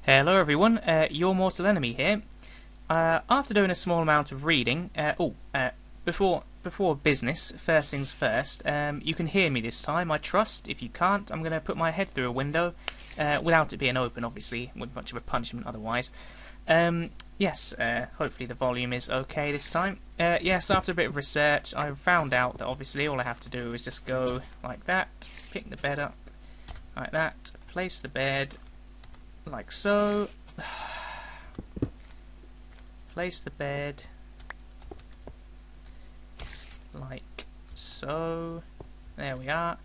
Hello everyone, your mortal enemy here. After doing a small amount of reading, before business, first things first, you can hear me this time, I trust. If you can't, I'm going to put my head through a window, without it being open obviously, with much of a punishment otherwise. Yes, hopefully the volume is okay this time. Yes, after a bit of research, I found out that obviously all I have to do is just go like that, pick the bed up, like that, place the bed, like so. Place the bed like so. There we are.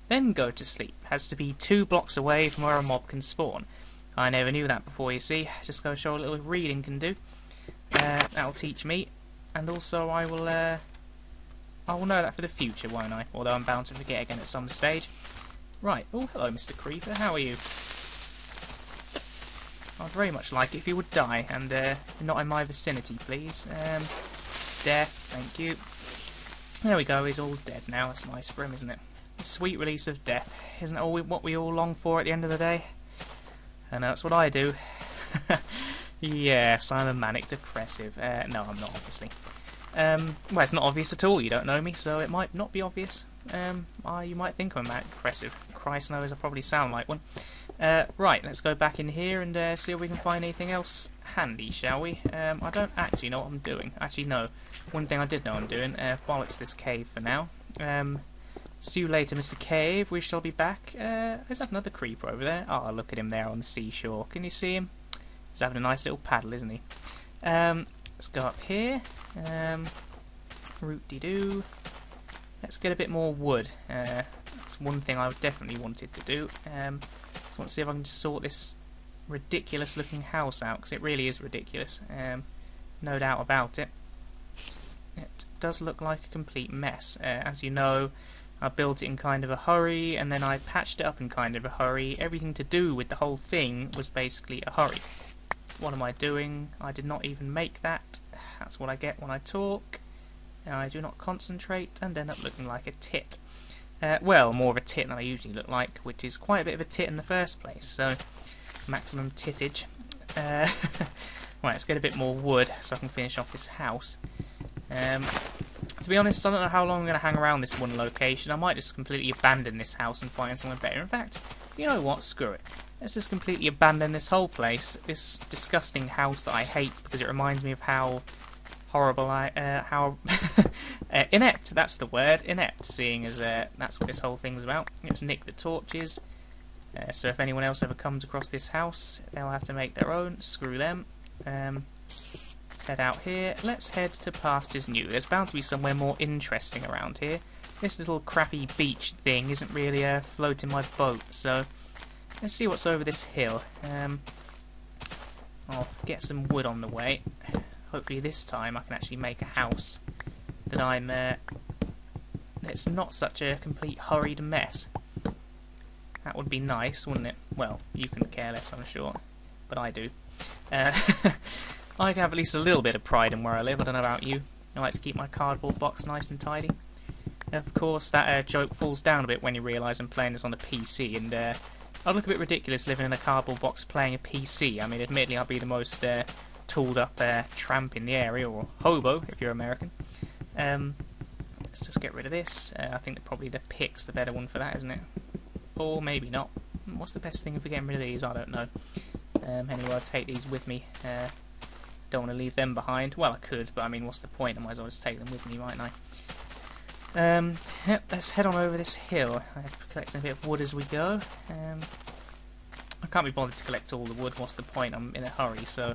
Then go to sleep. Has to be 2 blocks away from where a mob can spawn. I never knew that before, you see. Just go show a little reading can do. That'll teach me, and also I will know that for the future, won't I? Although I'm bound to forget again at some stage. Right. Oh, hello, Mr. Creeper. How are you? I'd very much like it if you would die, and not in my vicinity, please. Death, thank you. There we go, he's all dead now. That's nice for him, isn't it? The sweet release of death. Isn't it what we all long for at the end of the day? And that's what I do. Yes, I'm a manic depressive. No, I'm not, obviously. Well, it's not obvious at all. You don't know me, so it might not be obvious. You might think I'm a manic depressive. Christ knows, I probably sound like one. Right, let's go back in here and see if we can find anything else handy, shall we? I don't actually know what I'm doing. Actually, no. One thing I did know I'm doing, bollocks this cave for now. See you later, Mr. Cave. We shall be back. Is that another creeper over there? Oh, look at him there on the seashore. Can you see him? He's having a nice little paddle, isn't he? Let's go up here. Root-de-doo. Let's get a bit more wood. That's one thing I definitely wanted to do. Just want to see if I can just sort this ridiculous looking house out, because it really is ridiculous. No doubt about it. It does look like a complete mess. As you know, I built it in kind of a hurry, and then I patched it up in kind of a hurry. Everything to do with the whole thing was basically a hurry. What am I doing? I did not even make that. That's what I get when I talk. I do not concentrate and end up looking like a tit. Well, more of a tit than I usually look like, which is quite a bit of a tit in the first place, so maximum tittage. Right, let's get a bit more wood so I can finish off this house. To be honest, I don't know how long I'm going to hang around this one location. I might just completely abandon this house and find somewhere better. In fact, you know what? Screw it. Let's just completely abandon this whole place, this disgusting house that I hate because it reminds me of how horrible inept, that's the word, inept, seeing as that's what this whole thing's about. Let's nick the torches, so if anyone else ever comes across this house, they'll have to make their own. Screw them. Let's head out here. Let's head to pastures new. There's bound to be somewhere more interesting around here. This little crappy beach thing isn't really floating my boat, so let's see what's over this hill. I'll get some wood on the way. Hopefully this time I can actually make a house that it's not such a complete hurried mess. That would be nice, wouldn't it? Well, you can care less, I'm sure, but I do. I have at least a little bit of pride in where I live. I don't know about you. I like to keep my cardboard box nice and tidy. Of course, that joke falls down a bit when you realise I'm playing this on a PC, and I'd look a bit ridiculous living in a cardboard box playing a PC. I mean, admittedly, I'd be the most tooled up tramp in the area, or hobo if you're American. Let's just get rid of this. I think that probably the pick's the better one for that, isn't it? Or maybe not. What's the best thing for getting rid of these? I don't know. Anyway, I'll take these with me. Don't want to leave them behind. Well, I could, but I mean, what's the point? I might as well just take them with me, mightn't I? Yep, let's head on over this hill. I'm collecting a bit of wood as we go. I can't be bothered to collect all the wood. What's the point? I'm in a hurry, so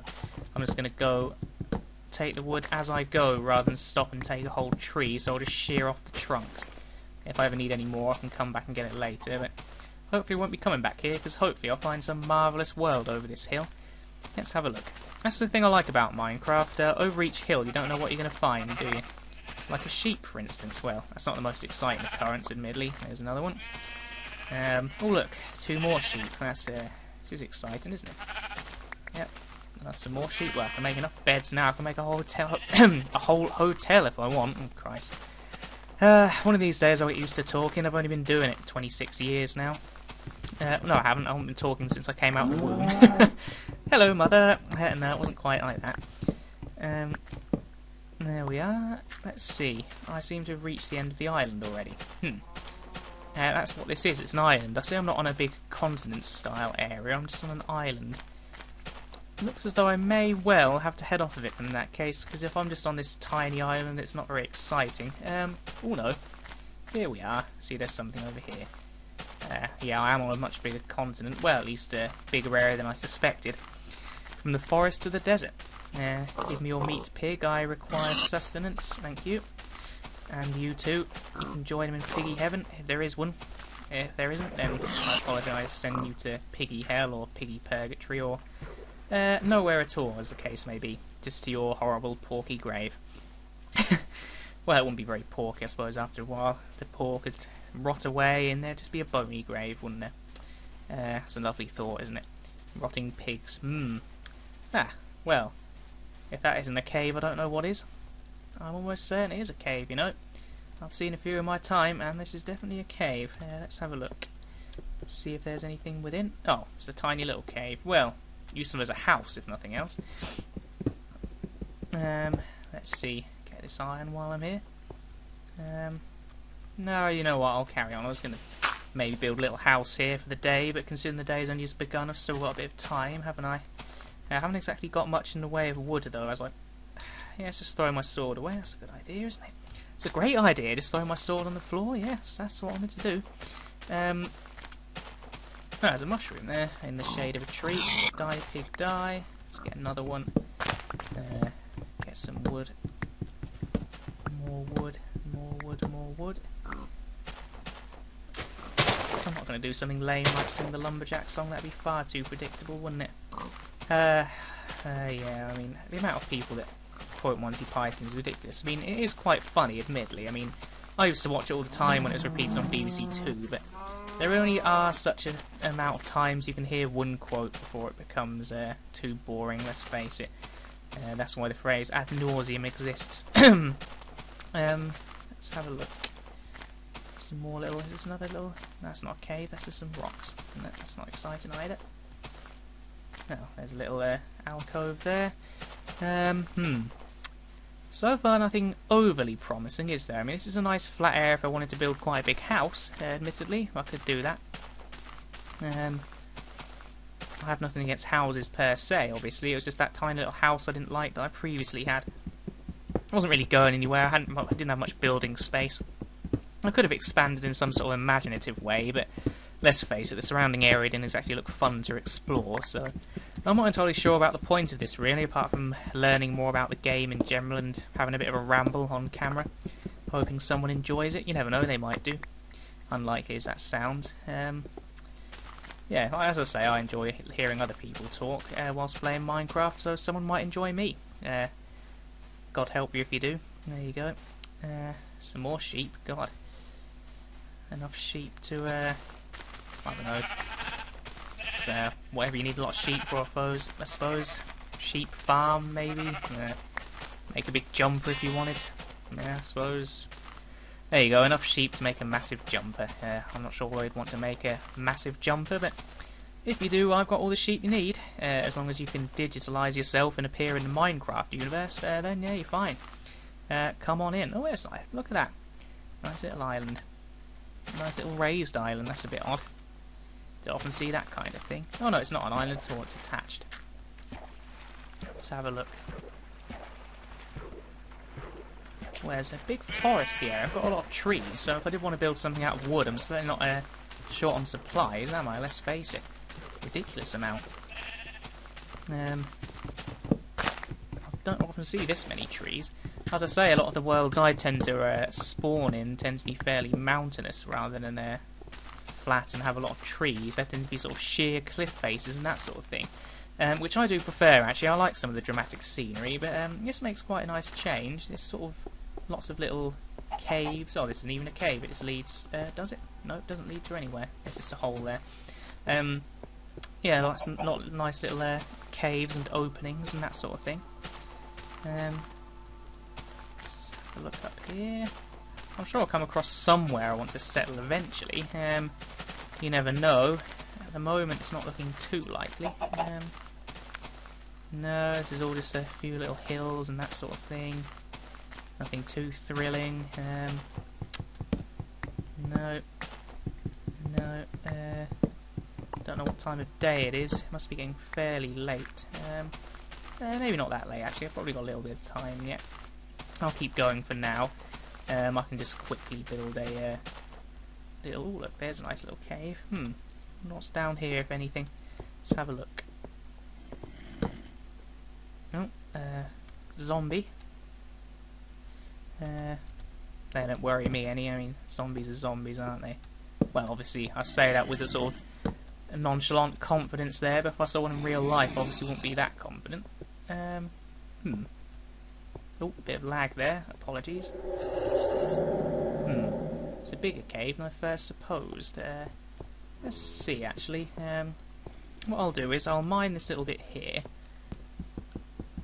I'm just going to go take the wood as I go rather than stop and take a whole tree, so I'll just shear off the trunks. If I ever need any more, I can come back and get it later, but hopefully I won't be coming back here, because hopefully I'll find some marvellous world over this hill. Let's have a look. That's the thing I like about Minecraft. Over each hill you don't know what you're going to find, do you? Like a sheep, for instance. Well, that's not the most exciting occurrence, admittedly. There's another one. Oh look, 2 more sheep. This is exciting, isn't it? Yep. That's some more sheep. Well, I can make enough beds now. I can make a whole hotel, a whole hotel if I want. Oh Christ. One of these days I'll get used to talking. I've only been doing it 26 years now. No, I haven't been talking since I came out of the womb. Hello, Mother. No, it wasn't quite like that. There we are. Let's see. I seem to have reached the end of the island already. That's what this is. It's an island. I see I'm not on a big continent-style area. I'm just on an island. Looks as though I may well have to head off of it in that case, because if I'm just on this tiny island, it's not very exciting. Oh no. Here we are. See, there's something over here. Yeah, I am on a much bigger continent. Well, at least a bigger area than I suspected. From the forest to the desert. Give me your meat, pig. I require sustenance. Thank you. And you too. You can join him in piggy heaven, if there is one. If there isn't, then I apologise. Send you to piggy hell or piggy purgatory or nowhere at all, as the case may be. Just to your horrible porky grave. Well, it wouldn't be very porky, I suppose, after a while. The pork would rot away and there'd just be a bony grave, wouldn't there? That's a lovely thought, isn't it? Rotting pigs. Well, if that isn't a cave, I don't know what is. I'm almost certain it is a cave, you know. I've seen a few in my time, and this is definitely a cave. Let's have a look. See if there's anything within. Oh, it's a tiny little cave. Well, useful as a house, if nothing else. Let's see. Get this iron while I'm here. No, you know what? I'll carry on. I was going to maybe build a little house here for the day, but considering the day's only just begun, I've still got a bit of time, haven't I? I haven't exactly got much in the way of wood, though. I was like, yeah, let's just throw my sword away. That's a good idea, isn't it? It's a great idea, just throw my sword on the floor. Yes, that's what I'm going to do. There's a mushroom there in the shade of a tree. Die, pig, die. Let's get another one. Get some wood. More wood, more wood, more wood. I'm not going to do something lame like sing the Lumberjack song. That'd be far too predictable, wouldn't it? Yeah, I mean, the amount of people that quote Monty Python is ridiculous. I mean, it is quite funny, admittedly. I mean, I used to watch it all the time when it was repeated on BBC Two, but there only are such an amount of times you can hear one quote before it becomes too boring, let's face it. That's why the phrase ad nauseum exists. Let's have a look. Some more little... Is this another little... That's not a cave, that's just some rocks. No, that's not exciting either. Oh, there's a little alcove there. So far nothing overly promising, is there? I mean, this is a nice flat area if I wanted to build quite a big house, admittedly. I could do that. I have nothing against houses per se, obviously. It was just that tiny little house I didn't like that I previously had. I wasn't really going anywhere. I didn't have much building space. I could have expanded in some sort of imaginative way, but let's face it, the surrounding area didn't exactly look fun to explore, so I'm not entirely sure about the point of this, really, apart from learning more about the game in general and having a bit of a ramble on camera. Hoping someone enjoys it. You never know, they might do. Unlikely as that sounds. Yeah, as I say, I enjoy hearing other people talk whilst playing Minecraft, so someone might enjoy me. God help you if you do. There you go. Some more sheep. God. Enough sheep to, I don't know, whatever you need a lot of sheep for, I suppose. Sheep farm, maybe. Make a big jumper if you wanted. Yeah, I suppose. There you go, enough sheep to make a massive jumper. I'm not sure why you'd want to make a massive jumper, but if you do, I've got all the sheep you need. As long as you can digitalise yourself and appear in the Minecraft universe, then yeah, you're fine. Come on in. Oh, it's nice. Look at that. Nice little island. Nice little raised island. That's a bit odd. Don't often see that kind of thing. Oh no, it's not an island at all. It's attached. Let's have a look. Well, there's a big forest here. I've got a lot of trees, so if I did want to build something out of wood, I'm certainly not short on supplies, am I? Let's face it. Ridiculous amount. I don't often see this many trees. As I say, a lot of the worlds I tend to spawn in tend to be fairly mountainous rather than flat and have a lot of trees. They tend to be sort of sheer cliff faces and that sort of thing, which I do prefer, actually. I like some of the dramatic scenery, but this makes quite a nice change. This sort of lots of little caves. Oh, this isn't even a cave. It just leads... does it? No, it doesn't lead to anywhere. It's just a hole there. Yeah, lots of nice little caves and openings and that sort of thing. Let's have a look up here. I'm sure I'll come across somewhere I want to settle eventually. You never know. At the moment, it's not looking too likely. No, this is all just a few little hills and that sort of thing. Nothing too thrilling. No. No. Don't know what time of day it is. It must be getting fairly late. Maybe not that late, actually. I've probably got a little bit of time yet. I'll keep going for now. I can just quickly build a little... Ooh, look, there's a nice little cave. What's down here, if anything? Let's have a look. Oh, zombie. They don't worry me any. I mean, zombies are zombies, aren't they? Well, obviously, I say that with a sort of nonchalant confidence there, but if I saw one in real life, obviously wouldn't be that confident. Oh, bit of lag there. Apologies. It's a bigger cave than I first supposed. Let's see, actually. What I'll do is I'll mine this little bit here.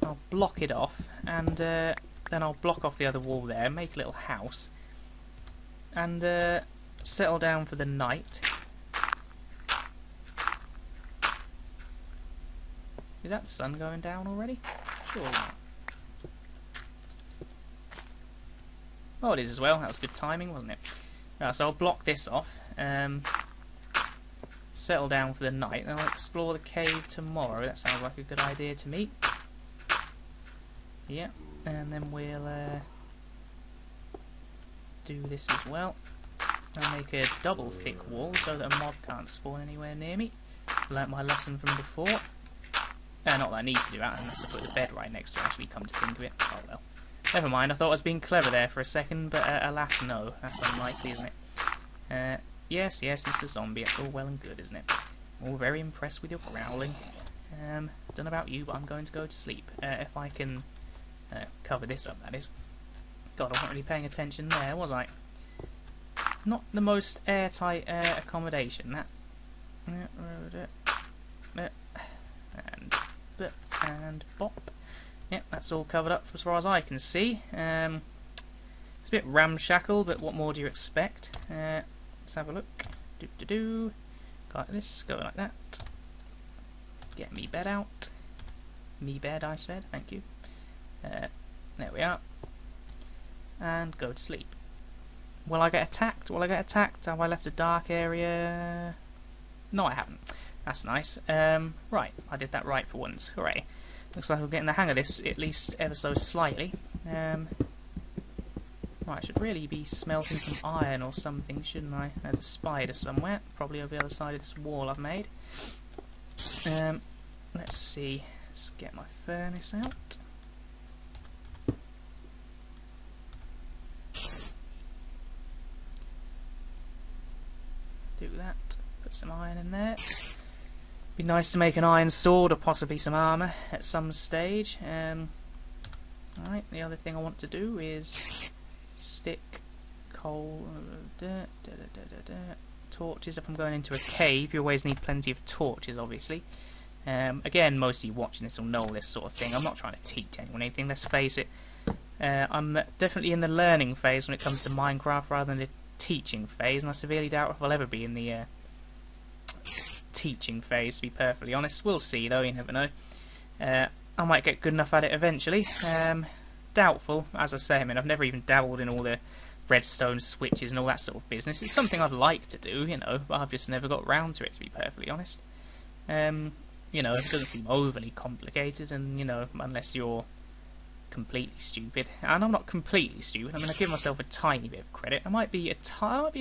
I'll block it off, and then I'll block off the other wall there, make a little house, and settle down for the night. Is that the sun going down already? Sure not. Oh, it is as well. That was good timing, wasn't it? Right, so I'll block this off, settle down for the night, and I'll explore the cave tomorrow. That sounds like a good idea to me. Yeah, and then we'll do this as well. I'll make a double thick wall so that a mob can't spawn anywhere near me. Learnt my lesson from before. Not that I need to do that unless I put the bed right next to it, actually, come to think of it. Oh well. Never mind, I thought I was being clever there for a second, but alas no. That's unlikely, isn't it? Yes, Mr. Zombie, it's all well and good, isn't it? All very impressed with your growling. Don't know about you, but I'm going to go to sleep. If I can cover this up, that is. God, I wasn't really paying attention there, was I? Not the most airtight accommodation, that. And bop. Yep, that's all covered up as far as I can see. It's a bit ramshackle, but what more do you expect? Let's have a look. Got this, go like that. Get me bed out. Me bed, I said, thank you. There we are. And go to sleep. Will I get attacked? Will I get attacked? Have I left a dark area? No, I haven't. That's nice. Right, I did that right for once. Hooray. Looks like we're getting the hang of this, at least ever so slightly. Right, I should really be smelting some iron or something, shouldn't I? There's a spider somewhere, probably over the other side of this wall I've made. Let's see. Let's get my furnace out. Do that. Put some iron in there. Be nice to make an iron sword or possibly some armour at some stage. Alright, the other thing I want to do is stick coal, torches. If I'm going into a cave, you always need plenty of torches, obviously. Again, most of you watching this will know this sort of thing. I'm not trying to teach anyone anything, let's face it. I'm definitely in the learning phase when it comes to Minecraft rather than the teaching phase, and I severely doubt if I'll ever be in the teaching phase, to be perfectly honest. We'll see though, you never know. I might get good enough at it eventually. Doubtful, as I say. I mean, I've never even dabbled in all the redstone switches and all that sort of business. It's something I'd like to do, you know, but I've just never got round to it, to be perfectly honest. You know, it doesn't seem overly complicated, and, you know, unless you're completely stupid. And I'm not completely stupid. I mean, I give myself a tiny bit of credit. I might be a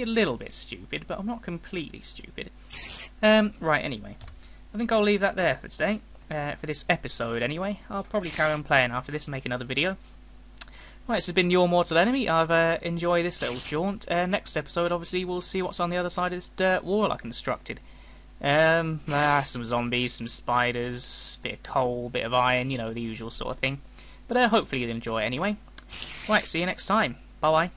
little bit stupid, but I'm not completely stupid. Right, anyway. I think I'll leave that there for today. For this episode, anyway. I'll probably carry on playing after this and make another video. Right, this has been Your Mortal Enemy. I've enjoyed this little jaunt. Next episode, obviously, we'll see what's on the other side of this dirt wall I constructed. Some zombies, some spiders, bit of coal, bit of iron, you know, the usual sort of thing. But hopefully you'll enjoy it anyway. Right, see you next time. Bye-bye.